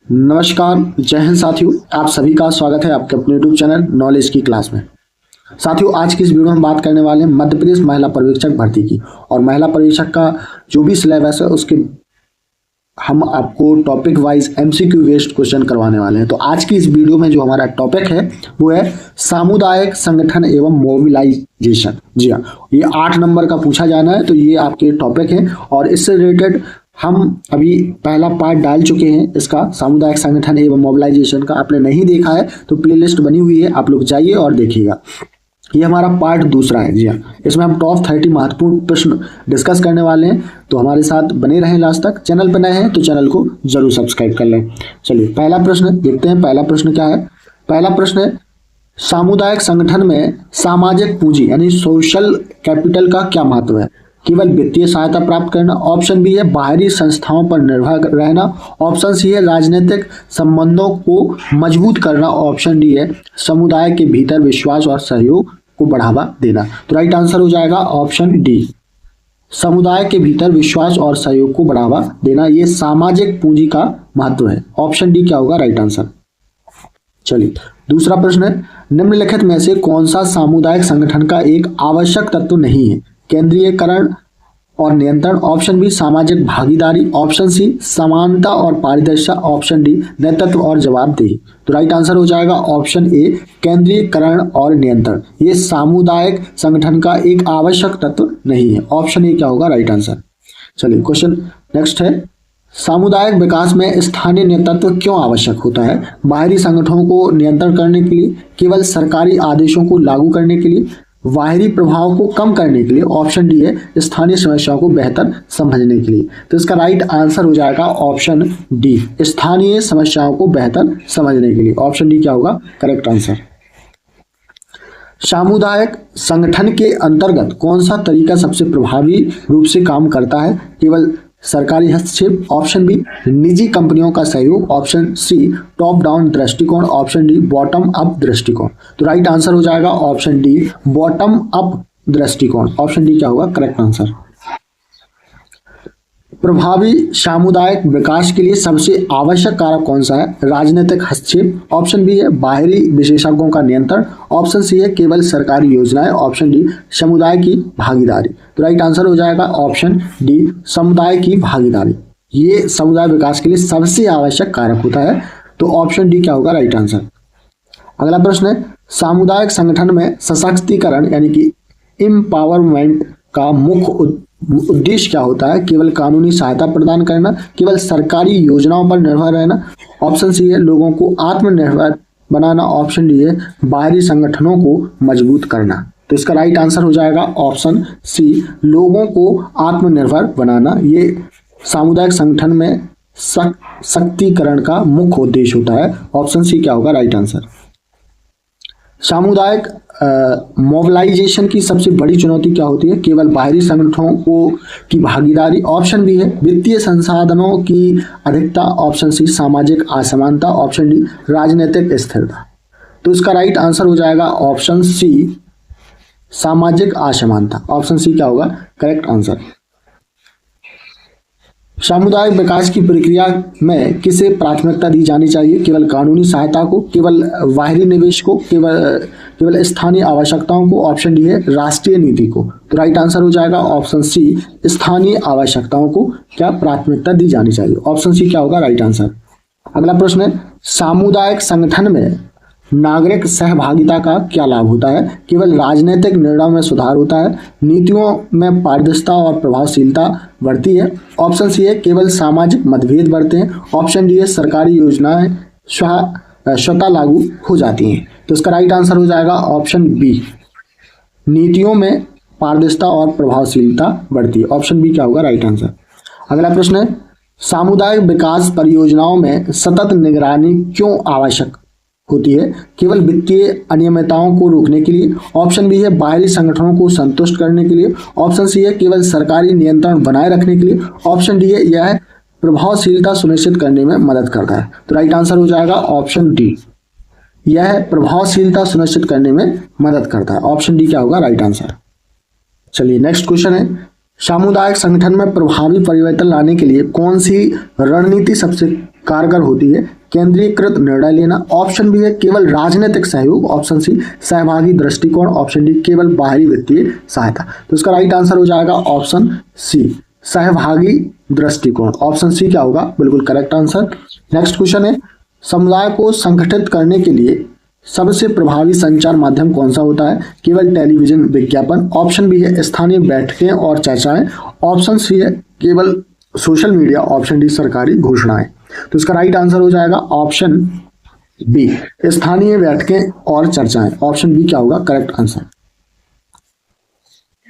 नमस्कार, जय हिंद साथियों। आप सभी का स्वागत है आपके अपने यूट्यूब चैनल नॉलेज की क्लास में। साथियों, आज की इस वीडियो में हम बात करने वाले हैं मध्य प्रदेश महिला पर्यवेक्षक भर्ती की। और महिला पर्यवेक्षक का जो भी सिलेबस है उसके हम आपको topic wise MCQ based question करवाने वाले हैं। तो आज की इस वीडियो में जो हमारा टॉपिक है वो है सामुदायिक संगठन एवं मोबिलाइजेशन। जी हाँ, ये 8 नंबर का पूछा जाना है, तो ये आपके टॉपिक है। और इससे रिलेटेड हम अभी पहला पार्ट डाल चुके हैं इसका, सामुदायिक संगठन एवं मोबिलाइजेशन का। आपने नहीं देखा है तो प्लेलिस्ट बनी हुई है, आप लोग जाइए और देखिएगा। ये हमारा पार्ट दूसरा है। जी हाँ, इसमें हम टॉप 30 महत्वपूर्ण प्रश्न डिस्कस करने वाले हैं, तो हमारे साथ बने रहें लास्ट तक। चैनल पर नए हैं तो चैनल को जरूर सब्सक्राइब कर लें। चलिए पहला प्रश्न देखते हैं। पहला प्रश्न क्या है? पहला प्रश्न है, सामुदायिक संगठन में सामाजिक पूंजी यानी सोशल कैपिटल का क्या महत्व है? केवल वित्तीय सहायता प्राप्त करना। ऑप्शन बी है बाहरी संस्थाओं पर निर्भर रहना। ऑप्शन सी है राजनीतिक संबंधों को मजबूत करना। ऑप्शन डी है समुदाय के भीतर विश्वास और सहयोग को बढ़ावा देना। तो राइट आंसर हो जाएगा ऑप्शन डी, समुदाय के भीतर विश्वास और सहयोग को बढ़ावा देना। ये सामाजिक पूंजी का महत्व है। ऑप्शन डी क्या होगा राइट आंसर? चलिए दूसरा प्रश्न है, निम्नलिखित में से कौन सा सामुदायिक संगठन का एक आवश्यक तत्व नहीं है? केंद्रीयकरण और नियंत्रण। ऑप्शन बी सामाजिक भागीदारी। ऑप्शन सी समानता और पारदर्शिता। ऑप्शन डी नेतृत्व और जवाबदेही। तो राइट आंसर हो जाएगा ऑप्शन ए, केंद्रीयकरण और नियंत्रण। ये सामुदायिक संगठन का एक आवश्यक तत्व नहीं है। ऑप्शन ए क्या होगा राइट आंसर? चलिए क्वेश्चन नेक्स्ट है, सामुदायिक विकास में स्थानीय नेतृत्व क्यों आवश्यक होता है? बाहरी संगठनों को नियंत्रण करने के लिए, केवल सरकारी आदेशों को लागू करने के लिए, बाहरी प्रभाव को कम करने के लिए। ऑप्शन डी है स्थानीय समस्याओं को बेहतर समझने के लिए। तो इसका राइट आंसर हो जाएगा ऑप्शन डी, स्थानीय समस्याओं को बेहतर समझने के लिए। ऑप्शन डी क्या होगा करेक्ट आंसर? सामुदायिक संगठन के अंतर्गत कौन सा तरीका सबसे प्रभावी रूप से काम करता है? केवल सरकारी हस्तक्षेप। ऑप्शन बी निजी कंपनियों का सहयोग। ऑप्शन सी टॉप डाउन दृष्टिकोण। ऑप्शन डी बॉटम अप दृष्टिकोण। तो राइट आंसर हो जाएगा ऑप्शन डी, बॉटम अप दृष्टिकोण। ऑप्शन डी क्या होगा करेक्ट आंसर? प्रभावी सामुदायिक विकास के लिए सबसे आवश्यक कारक कौन सा है? राजनीतिक हस्तक्षेप। ऑप्शन बी है बाहरी विशेषज्ञों का नियंत्रण। ऑप्शन सी है केवल सरकारी योजनाएं। ऑप्शन डी समुदाय की भागीदारी। तो राइट आंसर हो जाएगा ऑप्शन डी, समुदाय की भागीदारी। ये समुदाय विकास के लिए सबसे आवश्यक कारक होता है। तो ऑप्शन डी क्या होगा राइट आंसर? अगला प्रश्न है, सामुदायिक संगठन में सशक्तिकरण यानी कि एम्पावरमेंट का मुख्य उद्देश्य क्या होता है? केवल कानूनी सहायता प्रदान करना, केवल सरकारी योजनाओं पर निर्भर रहना। ऑप्शन सी है लोगों को आत्मनिर्भर बनाना। ऑप्शन डी है बाहरी संगठनों को मजबूत करना। तो इसका राइट आंसर हो जाएगा ऑप्शन सी, लोगों को आत्मनिर्भर बनाना। ये सामुदायिक संगठन में सशक्तिकरण का मुख्य उद्देश्य होता है। ऑप्शन सी क्या होगा राइट आंसर? सामुदायिक मोबिलाइजेशन की सबसे बड़ी चुनौती क्या होती है? केवल बाहरी संगठनों की भागीदारी। ऑप्शन बी है वित्तीय संसाधनों की अधिकता। ऑप्शन सी सामाजिक असमानता। ऑप्शन डी राजनीतिक स्थिरता। तो इसका राइट आंसर हो जाएगा ऑप्शन सी, सामाजिक असमानता। ऑप्शन सी क्या होगा करेक्ट आंसर? सामुदायिक विकास की प्रक्रिया में किसे प्राथमिकता दी जानी चाहिए? केवल कानूनी सहायता को, केवल बाहरी निवेश को, केवल स्थानीय आवश्यकताओं को। ऑप्शन डी है राष्ट्रीय नीति को। तो राइट आंसर हो जाएगा ऑप्शन सी, स्थानीय आवश्यकताओं को क्या प्राथमिकता दी जानी चाहिए। ऑप्शन सी क्या होगा राइट आंसर? अगला प्रश्न है, सामुदायिक संगठन में नागरिक सहभागिता का क्या लाभ होता है? केवल राजनीतिक निर्णयों में सुधार होता है, नीतियों में पारदर्शिता और प्रभावशीलता बढ़ती है। ऑप्शन सी है केवल सामाजिक मतभेद बढ़ते हैं। ऑप्शन डी है सरकारी योजनाएं स्वतः लागू हो जाती हैं। तो इसका राइट आंसर हो जाएगा ऑप्शन बी, नीतियों में पारदर्शिता और प्रभावशीलता बढ़ती है। ऑप्शन बी क्या होगा राइट आंसर? अगला प्रश्न है, सामुदायिक विकास परियोजनाओं में सतत निगरानी क्यों आवश्यक होती है? केवल वित्तीय अनियमितताओं को रोकने के लिए। ऑप्शन बी है बाहरी संगठनों को संतुष्ट करने के लिए। ऑप्शन सी है केवल सरकारी नियंत्रण बनाए रखने के लिए। ऑप्शन डी है यह प्रभावशीलता सुनिश्चित करने में मदद करता है। तो राइट आंसर हो जाएगा ऑप्शन डी, यह प्रभावशीलता सुनिश्चित करने में मदद करता है। ऑप्शन डी क्या होगा राइट आंसर? चलिए नेक्स्ट क्वेश्चन है, सामुदायिक संगठन में प्रभावी परिवर्तन लाने के लिए कौन सी रणनीति सबसे कारगर होती है? केंद्रीकृत निर्णय लेना। ऑप्शन बी है केवल राजनीतिक सहयोग। ऑप्शन सी सहभागी दृष्टिकोण। ऑप्शन डी केवल बाहरी वित्तीय सहायता। तो इसका राइट आंसर हो जाएगा ऑप्शन सी सहभागी दृष्टिकोण। ऑप्शन सी क्या होगा? बिल्कुल करेक्ट आंसर। नेक्स्ट क्वेश्चन है समुदाय को संगठित करने के लिए सबसे प्रभावी संचार माध्यम कौन सा होता है? केवल टेलीविजन विज्ञापन। ऑप्शन बी है स्थानीय बैठकें और चर्चाएं। ऑप्शन सी है केवल सोशल मीडिया। ऑप्शन डी सरकारी घोषणाएं। तो इसका राइट आंसर हो जाएगा ऑप्शन बी स्थानीय बैठकें और चर्चाएं। ऑप्शन बी क्या होगा? Correct answer.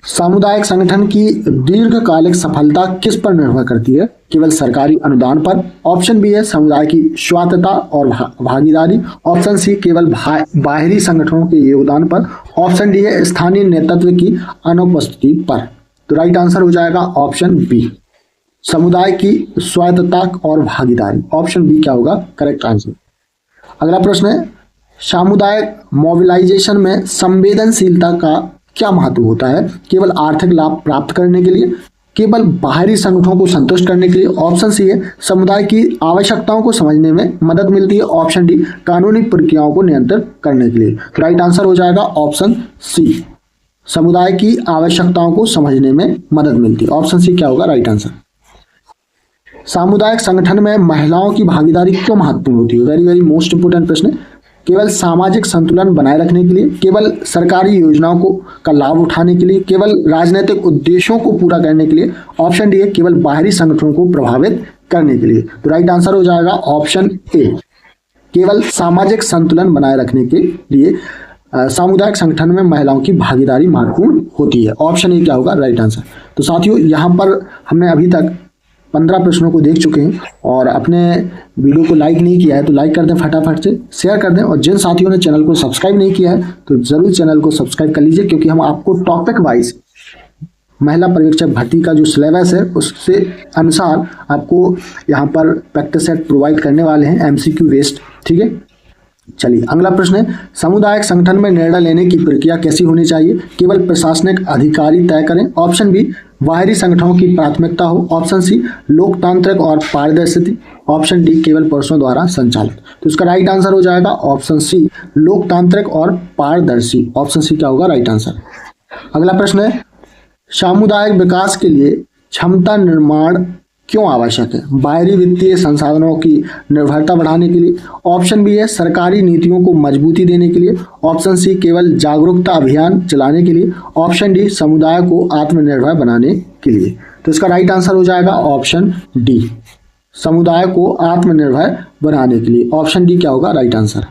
सामुदायिक संगठन की दीर्घकालिक सफलता किस पर निर्भर करती है? केवल सरकारी अनुदान पर। ऑप्शन बी है समुदाय की स्वायत्तता और भागीदारी। ऑप्शन सी केवल बाहरी संगठनों के योगदान पर। ऑप्शन डी है स्थानीय नेतृत्व की अनुपस्थिति पर। तो राइट आंसर हो जाएगा ऑप्शन बी समुदाय की स्वायत्तता और भागीदारी। ऑप्शन बी क्या होगा? Correct answer. अगला प्रश्न है सामुदायिक मोबिलाइजेशन में संवेदनशीलता का क्या महत्व होता है? केवल आर्थिक लाभ प्राप्त करने के लिए, केवल बाहरी संगठनों को संतुष्ट करने के लिए। ऑप्शन सी है समुदाय की आवश्यकताओं को समझने में मदद मिलती है। ऑप्शन डी कानूनी प्रक्रियाओं को नियंत्रित करने के लिए। तो राइट आंसर हो जाएगा ऑप्शन सी समुदाय की आवश्यकताओं को समझने में मदद मिलती है। ऑप्शन सी क्या होगा? Right answer. सामुदायिक संगठन में महिलाओं की भागीदारी क्यों महत्वपूर्ण होती है? वेरी वेरी मोस्ट इंपोर्टेंट प्रश्न है। केवल सामाजिक संतुलन बनाए रखने के लिए, केवल सरकारी योजनाओं को का लाभ उठाने के लिए, केवल राजनीतिक उद्देश्यों को पूरा करने के लिए। ऑप्शन डी है केवल बाहरी संगठनों को प्रभावित करने के लिए। तो राइट आंसर हो जाएगा ऑप्शन ए केवल सामाजिक संतुलन बनाए रखने के लिए सामुदायिक संगठन में महिलाओं की भागीदारी महत्वपूर्ण होती है। ऑप्शन ए क्या होगा? Right answer. तो साथियों यहाँ पर हमने अभी तक 15 प्रश्नों को देख चुके हैं और अपने वीडियो को लाइक नहीं किया है तो लाइक कर दें, फटाफट से शेयर कर दें, और जिन साथियों ने चैनल को सब्सक्राइब नहीं किया है तो जरूर चैनल को सब्सक्राइब कर लीजिए, क्योंकि हम आपको टॉपिक वाइज महिला पर्यवेक्षक भर्ती का जो सिलेबस है उससे अनुसार आपको यहाँ पर प्रैक्टिस सेट प्रोवाइड करने वाले हैं MCQ बेस्ड। ठीक है, चलिए अगला प्रश्न है सामुदायिक संगठन में निर्णय लेने की प्रक्रिया कैसी होनी चाहिए? केवल प्रशासनिक अधिकारी तय करें। ऑप्शन बी बाहरी संगठनों की प्राथमिकता हो। ऑप्शन सी लोकतांत्रिक और पारदर्शी। ऑप्शन डी केवल पुरुषों द्वारा संचालित। तो इसका राइट आंसर हो जाएगा ऑप्शन सी लोकतांत्रिक और पारदर्शी। ऑप्शन सी क्या होगा? Right answer. अगला प्रश्न है सामुदायिक विकास के लिए क्षमता निर्माण क्यों आवश्यक है? बाहरी वित्तीय संसाधनों की निर्भरता बढ़ाने के लिए। ऑप्शन बी है सरकारी नीतियों को मजबूती देने के लिए। ऑप्शन सी केवल जागरूकता अभियान चलाने के लिए। ऑप्शन डी समुदाय को आत्मनिर्भर बनाने के लिए। तो इसका राइट आंसर हो जाएगा ऑप्शन डी समुदाय को आत्मनिर्भर बनाने के लिए। ऑप्शन डी क्या होगा? Right answer.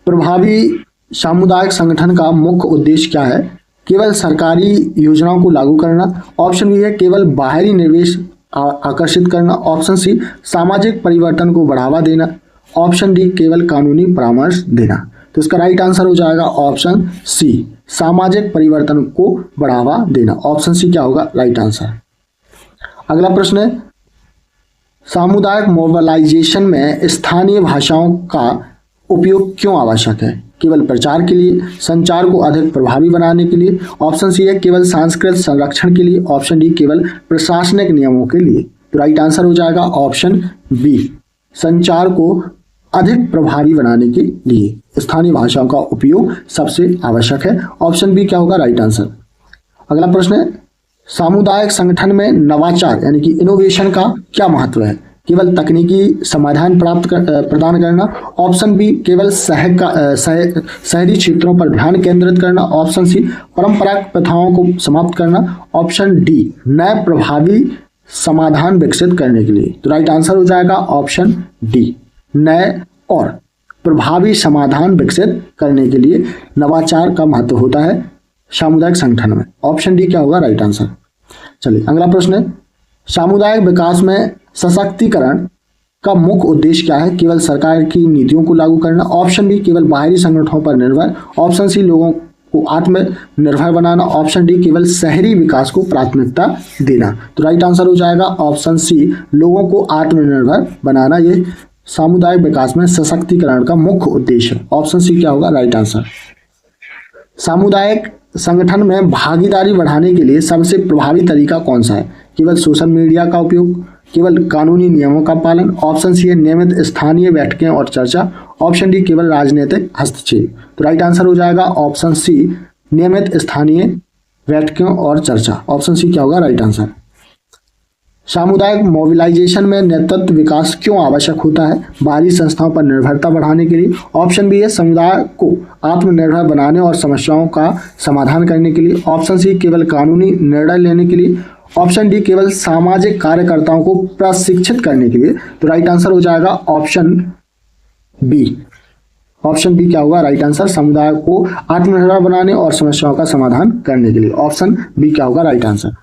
प्रभावी सामुदायिक संगठन का मुख्य उद्देश्य क्या है? केवल सरकारी योजनाओं को लागू करना। ऑप्शन बी है केवल बाहरी निवेश आकर्षित करना। ऑप्शन सी सामाजिक परिवर्तन को बढ़ावा देना। ऑप्शन डी केवल कानूनी परामर्श देना। तो इसका राइट आंसर हो जाएगा ऑप्शन सी सामाजिक परिवर्तन को बढ़ावा देना। ऑप्शन सी क्या होगा? Right answer. अगला प्रश्न है सामुदायिक मोबिलाइजेशन में स्थानीय भाषाओं का उपयोग क्यों आवश्यक है? केवल प्रचार के लिए, संचार को अधिक प्रभावी बनाने के लिए। ऑप्शन सी है केवल सांस्कृतिक संरक्षण के लिए। ऑप्शन डी केवल प्रशासनिक नियमों के लिए। तो राइट आंसर हो जाएगा ऑप्शन बी संचार को अधिक प्रभावी बनाने के लिए स्थानीय भाषाओं का उपयोग सबसे आवश्यक है। ऑप्शन बी क्या होगा? Right answer. अगला प्रश्न है सामुदायिक संगठन में नवाचार यानी कि इनोवेशन का क्या महत्व है? केवल तकनीकी समाधान प्रदान करना। ऑप्शन बी केवल शहरी क्षेत्रों पर ध्यान केंद्रित करना। ऑप्शन सी परंपरागत प्रथाओं को समाप्त करना। ऑप्शन डी नए प्रभावी समाधान विकसित करने के लिए। तो राइट आंसर हो जाएगा ऑप्शन डी नए और प्रभावी समाधान विकसित करने के लिए नवाचार का महत्व होता है सामुदायिक संगठन में। ऑप्शन डी क्या होगा? Right answer. चलिए अगला प्रश्न है सामुदायिक विकास में सशक्तिकरण का मुख्य उद्देश्य क्या है? केवल सरकार की नीतियों को लागू करना। ऑप्शन बी केवल बाहरी संगठनों पर निर्भर। ऑप्शन सी लोगों को आत्मनिर्भर बनाना। ऑप्शन डी केवल शहरी विकास को प्राथमिकता देना। तो राइट आंसर हो जाएगा ऑप्शन सी लोगों को आत्मनिर्भर बनाना। ये सामुदायिक विकास में सशक्तिकरण का मुख्य उद्देश्य है। ऑप्शन सी क्या होगा? Right answer. सामुदायिक संगठन में भागीदारी बढ़ाने के लिए सबसे प्रभावी तरीका कौन सा है? केवल सोशल मीडिया का उपयोग, केवल कानूनी नियमों का पालन। ऑप्शन सी है नियमित स्थानीय बैठकें और चर्चा। ऑप्शन डी केवल राजनीतिक हस्तक्षेप। तो राइट आंसर हो जाएगा ऑप्शन सी, नियमित स्थानीय बैठकें और चर्चा। ऑप्शन सी क्या होगा राइट आंसर। सामुदायिक मोबिलाइजेशन में नेतृत्व विकास क्यों आवश्यक होता है? बाहरी संस्थाओं पर निर्भरता बढ़ाने के लिए। ऑप्शन बी है समुदाय को आत्मनिर्भर बनाने और समस्याओं का समाधान करने के लिए। ऑप्शन सी केवल कानूनी निर्णय लेने के लिए। ऑप्शन डी केवल सामाजिक कार्यकर्ताओं को प्रशिक्षित करने के लिए। तो राइट आंसर हो जाएगा ऑप्शन बी। ऑप्शन बी क्या होगा राइट आंसर, समुदाय को आत्मनिर्भर बनाने और समस्याओं का समाधान करने के लिए। ऑप्शन बी क्या होगा राइट आंसर।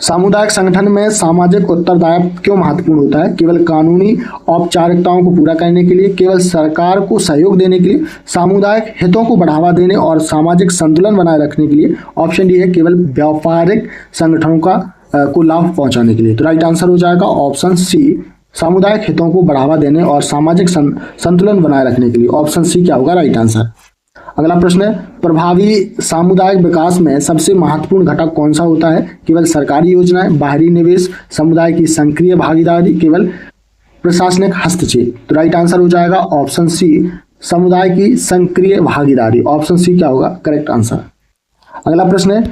सामुदायिक संगठन में सामाजिक उत्तरदायित्व क्यों महत्वपूर्ण होता है? केवल कानूनी औपचारिकताओं को पूरा करने के लिए, केवल सरकार को सहयोग देने के लिए, सामुदायिक हितों को बढ़ावा देने और सामाजिक संतुलन बनाए रखने के लिए। ऑप्शन डी है केवल व्यापारिक संगठनों को लाभ पहुंचाने के लिए। तो राइट आंसर हो जाएगा ऑप्शन सी, सामुदायिक हितों को बढ़ावा देने और सामाजिक संतुलन बनाए रखने के लिए। ऑप्शन सी क्या होगा राइट आंसर। अगला प्रश्न है, प्रभावी सामुदायिक विकास में सबसे महत्वपूर्ण घटक कौन सा होता है? केवल सरकारी योजनाएं, बाहरी निवेश, समुदाय की सक्रिय भागीदारी, केवल प्रशासनिक हस्तक्षेप। तो राइट आंसर हो जाएगा ऑप्शन सी, समुदाय की सक्रिय भागीदारी। ऑप्शन सी क्या होगा करेक्ट आंसर। अगला प्रश्न है,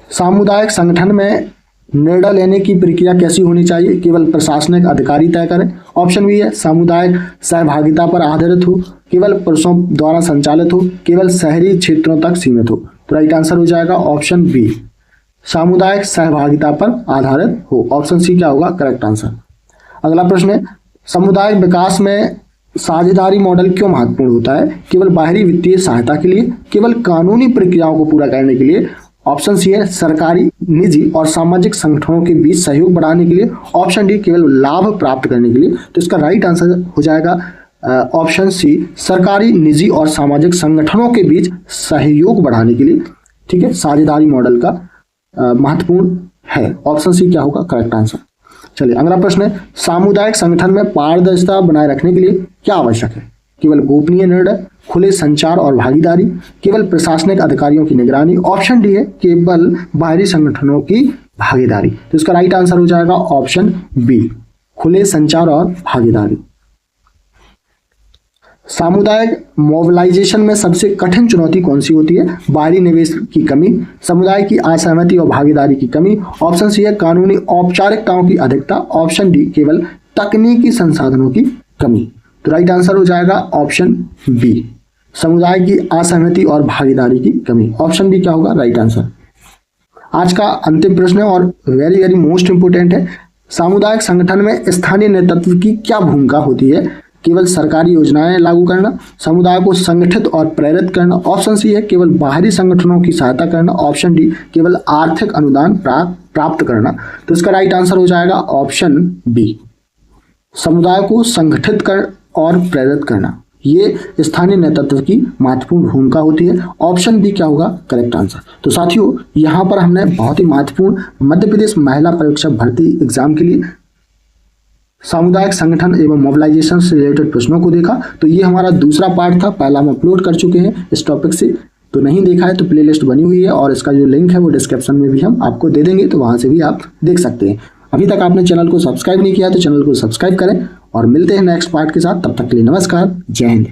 सामुदायिक संगठन में निर्णय लेने की प्रक्रिया कैसी होनी चाहिए? केवल प्रशासनिक अधिकारी तय करें। ऑप्शन बी है सामुदायिक सहभागिता पर आधारित हो, केवल पुरुषों द्वारा संचालित हो, केवल शहरी क्षेत्रों तक सीमित हो। तो राइट आंसर हो जाएगा ऑप्शन बी, सामुदायिक सहभागिता पर आधारित हो। ऑप्शन सी क्या होगा करेक्ट आंसर। अगला प्रश्न है, सामुदायिक विकास में साझेदारी मॉडल क्यों महत्वपूर्ण होता है? केवल बाहरी वित्तीय सहायता के लिए, केवल कानूनी प्रक्रियाओं को पूरा करने के लिए। ऑप्शन सी है सरकारी, निजी और सामाजिक संगठनों के बीच सहयोग बढ़ाने के लिए। ऑप्शन डी केवल लाभ प्राप्त करने के लिए। तो इसका राइट आंसर हो जाएगा ऑप्शन सी, सरकारी, निजी और सामाजिक संगठनों के बीच सहयोग बढ़ाने के लिए। ठीक है, साझेदारी मॉडल का महत्वपूर्ण है। ऑप्शन सी क्या होगा करेक्ट आंसर। चलिए अगला प्रश्न है, सामुदायिक संगठन में पारदर्शिता बनाए रखने के लिए क्या आवश्यक है? केवल गोपनीय निर्णय, खुले संचार और भागीदारी, केवल प्रशासनिक अधिकारियों की निगरानी। ऑप्शन डी है केवल बाहरी संगठनों की भागीदारी। तो इसका राइट आंसर हो जाएगा ऑप्शन बी, खुले संचार और भागीदारी। सामुदायिक मोबिलाइजेशन में सबसे कठिन चुनौती कौन सी होती है? बाहरी निवेश की कमी, समुदाय की असहमति और भागीदारी की कमी। ऑप्शन सी है कानूनी औपचारिकताओं की अधिकता। ऑप्शन डी केवल तकनीकी संसाधनों की कमी। तो राइट आंसर हो जाएगा ऑप्शन बी, समुदाय की असहमति और भागीदारी की कमी। ऑप्शन बी क्या होगा राइट आंसर। आज का अंतिम प्रश्न है और वेरी वेरी मोस्ट इंपोर्टेंट है, सामुदायिक संगठन में स्थानीय नेतृत्व की क्या भूमिका होती है? केवल सरकारी योजनाएं लागू करना, समुदाय को संगठित और प्रेरित करना। ऑप्शन सी है केवल बाहरी संगठनों की सहायता करना। ऑप्शन डी केवल आर्थिक अनुदान प्राप्त करना। तो इसका राइट आंसर हो जाएगा ऑप्शन बी, समुदाय को संगठित कर और प्रेरित करना। ये स्थानीय नेतृत्व की महत्वपूर्ण भूमिका होती है। ऑप्शन बी क्या होगा करेक्ट आंसर। तो साथियों यहाँ पर हमने बहुत ही महत्वपूर्ण मध्य प्रदेश महिला पर्यवेक्षक भर्ती एग्जाम के लिए सामुदायिक संगठन एवं मोबिलाइजेशन से रिलेटेड प्रश्नों को देखा। तो ये हमारा दूसरा पार्ट था, पहला हम अपलोड कर चुके हैं इस टॉपिक से। तो नहीं देखा है तो प्लेलिस्ट बनी हुई है और इसका जो लिंक है वो डिस्क्रिप्शन में भी हम आपको दे देंगे, तो वहां से भी आप देख सकते हैं। अभी तक आपने चैनल को सब्सक्राइब नहीं किया तो चैनल को सब्सक्राइब करें और मिलते हैं नेक्स्ट पार्ट के साथ। तब तक के लिए नमस्कार, जय हिंद।